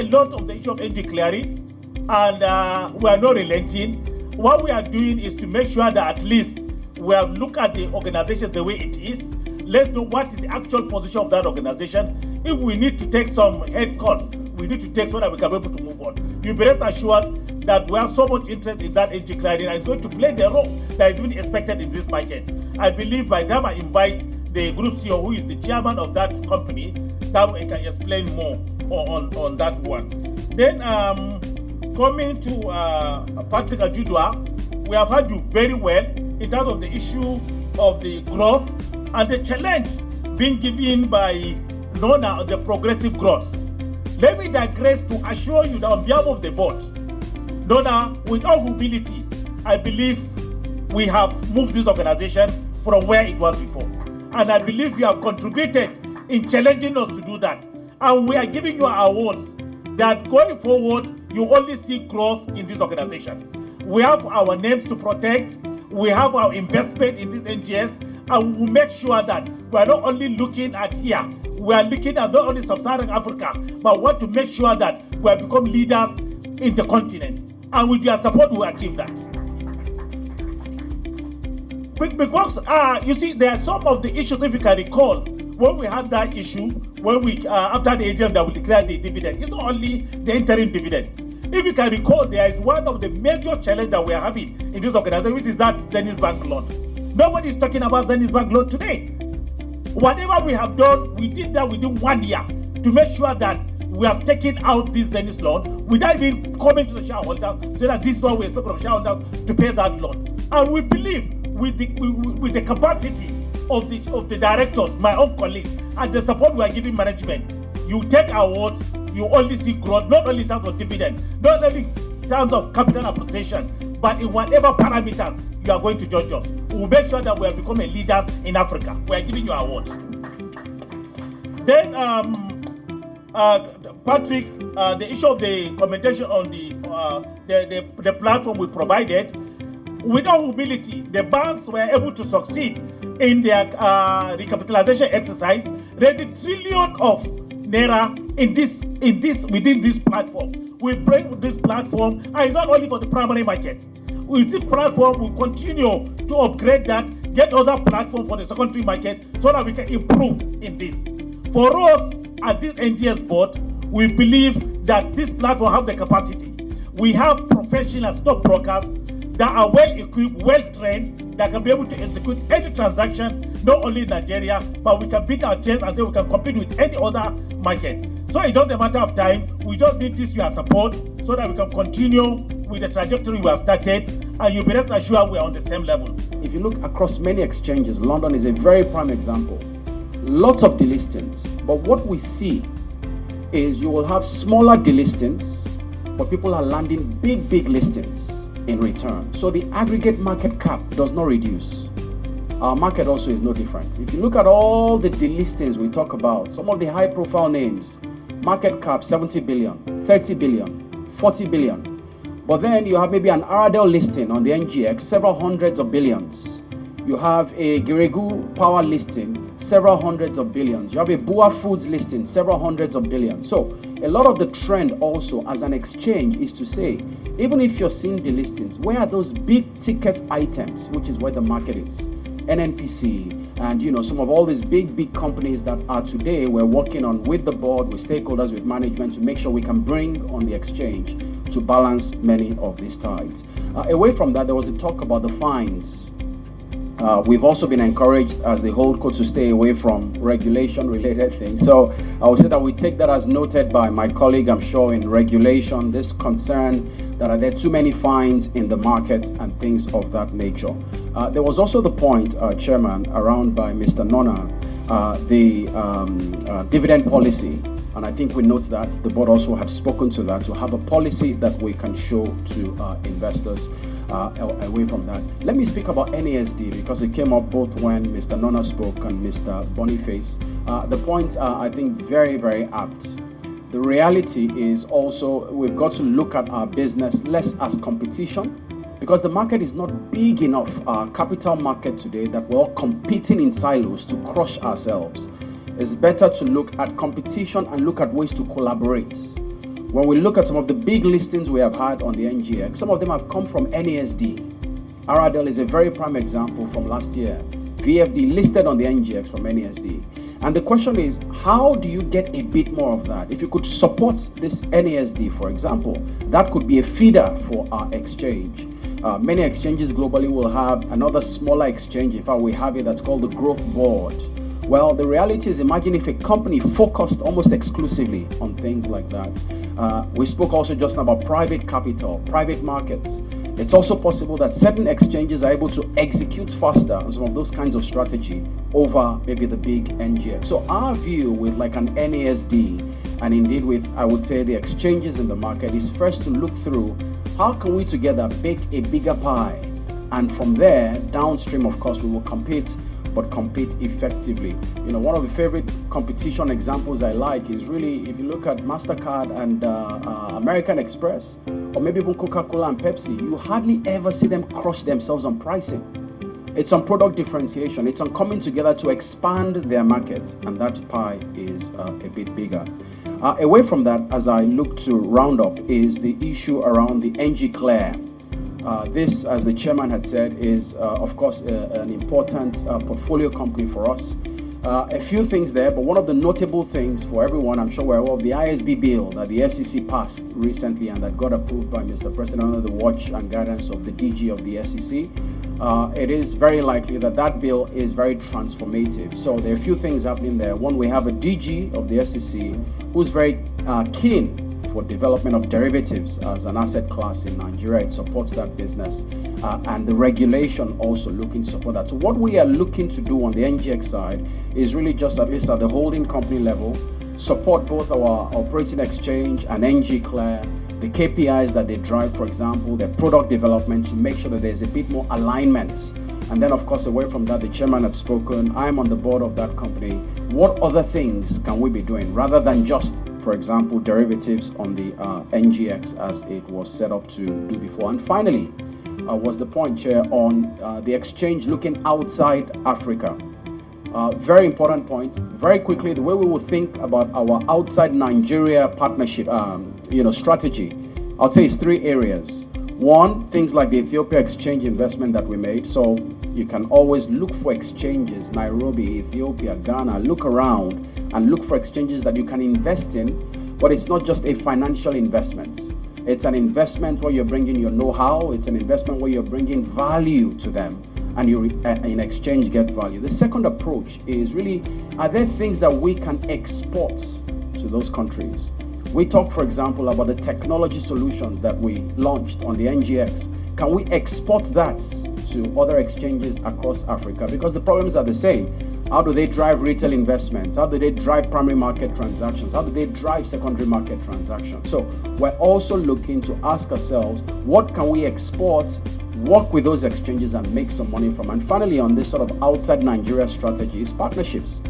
lot of the issue of energy clearing, and we are not relenting. What we are doing is to make sure that at least we have looked at the organization the way it is. Let's know what is the actual position of that organization. If we need to take some head cuts, we need to take so that we can be able to move on. You be rest assured that we have so much interest in that energy clearing and it's going to play the role that is being expected in this market. I believe by the time I invite the group CEO, who is the chairman of that company, that I can explain more on that one. Then coming to Patrick Ajudua, we have heard you very well in terms of the issue of the growth and the challenge being given by Nona on the progressive growth. Let me digress to assure you that on behalf of the board, Nona, with all humility, I believe we have moved this organization from where it was before. And I believe you have contributed in challenging us to do that. And we are giving you awards that going forward, you only see growth in this organization. We have our names to protect. We have our investment in this NGS, and we will make sure that we are not only looking at here, we are looking at not only sub-Saharan Africa, but want to make sure that we have become leaders in the continent. And with your support, we will achieve that. Because, you see, there are some of the issues, if you can recall, when we had that issue, when we, after the AGM that we declared the dividend, it's not only the interim dividend. If you can recall, there is one of the major challenges that we are having in this organization, which is that Zenith Bank loan. Nobody is talking about Zenith Bank loan today. Whatever we have done, we did that within 1 year to make sure that we have taken out this Zenith loan without even coming to the shareholders, so that this is what we expect from shareholders to pay that loan. And we believe with the capacity of the directors, my own colleagues, and the support we are giving management, you take awards, you only see growth, not only in terms of dividend, not only in terms of capital appreciation, but in whatever parameters you are going to judge us. We will make sure that we have become a leader in Africa. We are giving you awards. Then, Patrick, the issue of the commentation on the platform we provided, with all humility, the banks were able to succeed in their recapitalization exercise, raising trillions of naira within this platform. We bring this platform, and not only for the primary market. With this platform, we continue to upgrade that, get other platforms for the secondary market, so that we can improve in this. For us, at this NGS board, we believe that this platform have the capacity. We have professional stockbrokers that are well equipped, well trained, that can be able to execute any transaction, not only in Nigeria, but we can beat our chest and say we can compete with any other market. So it's just a matter of time. We just need this your support so that we can continue with the trajectory we have started, and you'll be rest assured we are on the same level. If you look across many exchanges, London is a very prime example. Lots of delistings, but what we see is you will have smaller delistings, but people are landing big listings in return. So the aggregate market cap does not reduce. Our market also is no different. If you look at all the delistings we talk about, some of the high profile names, market cap 70 billion, 30 billion, 40 billion. But then you have maybe an Aradel listing on the NGX, several hundreds of billions. You have a Giregu Power listing, several hundreds of billions. You have a Bua Foods listing, several hundreds of billions. So a lot of the trend also as an exchange is to say, even if you're seeing the listings, where are those big ticket items, which is where the market is? NNPC and some of all these big companies that are today we're working on with the board, with stakeholders, with management to make sure we can bring on the exchange to balance many of these tides. Away from that, there was a talk about the fines. We've also been encouraged as the holdco to stay away from regulation-related things. So I would say that we take that as noted by my colleague, I'm sure, in regulation, this concern that are there too many fines in the market and things of that nature. There was also the point, Chairman, around by Mr. Nona, the dividend policy. And I think we note that the board also had spoken to that, to have a policy that we can show to investors. Away from that, let me speak about NASD because it came up both when Mr. Nona spoke and Mr. Boniface. The points are, I think, very apt. The reality is also we've got to look at our business less as competition because the market is not big enough, our capital market today, that we're all competing in silos to crush ourselves. It's better to look at competition and look at ways to collaborate. When we look at some of the big listings we have had on the NGX, some of them have come from NASD. Aradel is a very prime example from last year. VFD listed on the NGX from NASD. And the question is, how do you get a bit more of that? If you could support this NASD, for example, that could be a feeder for our exchange. Many exchanges globally will have another smaller exchange. In fact, we have it that's called the Growth Board. Well, the reality is, imagine if a company focused almost exclusively on things like that. We spoke also just about private capital, private markets. It's also possible that certain exchanges are able to execute faster on some of those kinds of strategy over maybe the big NGX. So our view with like an NASD, and indeed with, I would say, the exchanges in the market, is first to look through how can we together bake a bigger pie, and from there, downstream, of course, we will compete, but compete effectively. You know, one of the favorite competition examples I like is really, if you look at MasterCard and American Express, or maybe even Coca-Cola and Pepsi, you hardly ever see them crush themselves on pricing. It's on product differentiation. It's on coming together to expand their markets, and that pie is a bit bigger. Away from that, as I look to round up, is the issue around the NG Clear. This, as the chairman had said, is of course an important portfolio company for us. A few things there, but one of the notable things for everyone, I'm sure we're aware of the ISB bill that the SEC passed recently and that got approved by Mr. President under the watch and guidance of the DG of the SEC. It is very likely that that bill is very transformative. So there are a few things happening there. One, we have a DG of the SEC who's very keen for development of derivatives as an asset class in Nigeria. It supports that business, and the regulation also looking to support that. So what we are looking to do on the NGX side is really just, at least at the holding company level, support both our operating exchange and NG Clear, the KPIs that they drive, for example, their product development, to make sure that there's a bit more alignment. And then, of course, away from that, the chairman had spoken. I'm on the board of that company. What other things can we be doing rather than just, for example, derivatives on the NGX as it was set up to do before? And finally, was the point, Chair, on the exchange looking outside Africa. Very important point. Very quickly, the way we will think about our outside Nigeria partnership, strategy, I'll say is three areas. One, things like the Ethiopia exchange investment that we made. So you can always look for exchanges, Nairobi, Ethiopia, Ghana, look around and look for exchanges that you can invest in, but it's not just a financial investment. It's an investment where you're bringing your know-how. It's an investment where you're bringing value to them, and you in exchange get value. The second approach is really, are there things that we can export to those countries? We talk, for example, about the technology solutions that we launched on the NGX. Can we export that to other exchanges across Africa? Because the problems are the same. How do they drive retail investments? How do they drive primary market transactions? How do they drive secondary market transactions? So we're also looking to ask ourselves, what can we export, work with those exchanges and make some money from? And finally, on this sort of outside Nigeria strategy is partnerships.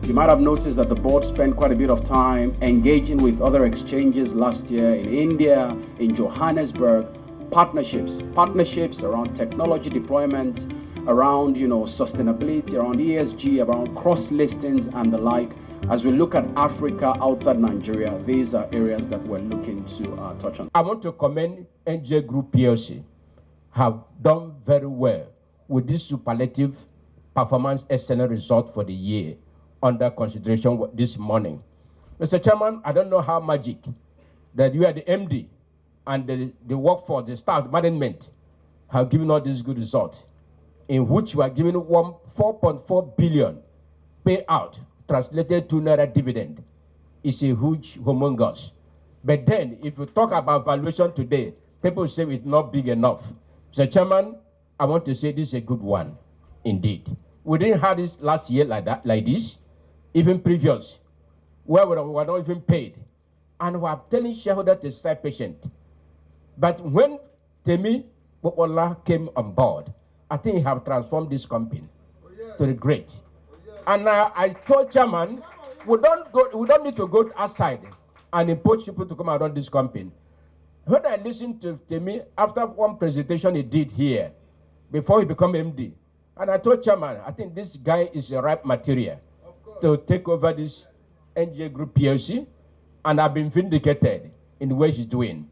You might have noticed that the board spent quite a bit of time engaging with other exchanges last year in India, in Johannesburg. Partnerships around technology deployment, around sustainability, around ESG, around cross listings and the like. As we look at Africa outside Nigeria, these are areas that we're looking to touch on. I want to commend NJ Group PLC. Have done very well with this superlative performance external result for the year under consideration this morning. Mr. Chairman, I don't know how magic that you are the MD and the workforce, the staff, management have given all these good results, in which you are giving 4.4 billion payout, translated to Naira dividend. It's a huge, humongous. But then, if you talk about valuation today, people say it's not big enough. Mr. Chairman, I want to say this is a good one, indeed. We didn't have this last year like this, even previous, where we were not even paid. And we are telling shareholders to stay patient. But when Temi Popola came on board, I think he have transformed this company to the great. And I told Chairman, we don't need to go outside and impose people to come and run this company. When I listened to Temi after one presentation he did here, before he became MD, and I told Chairman, I think this guy is the right material to take over this NGA Group PLC, and I've been vindicated. in the way he's doing.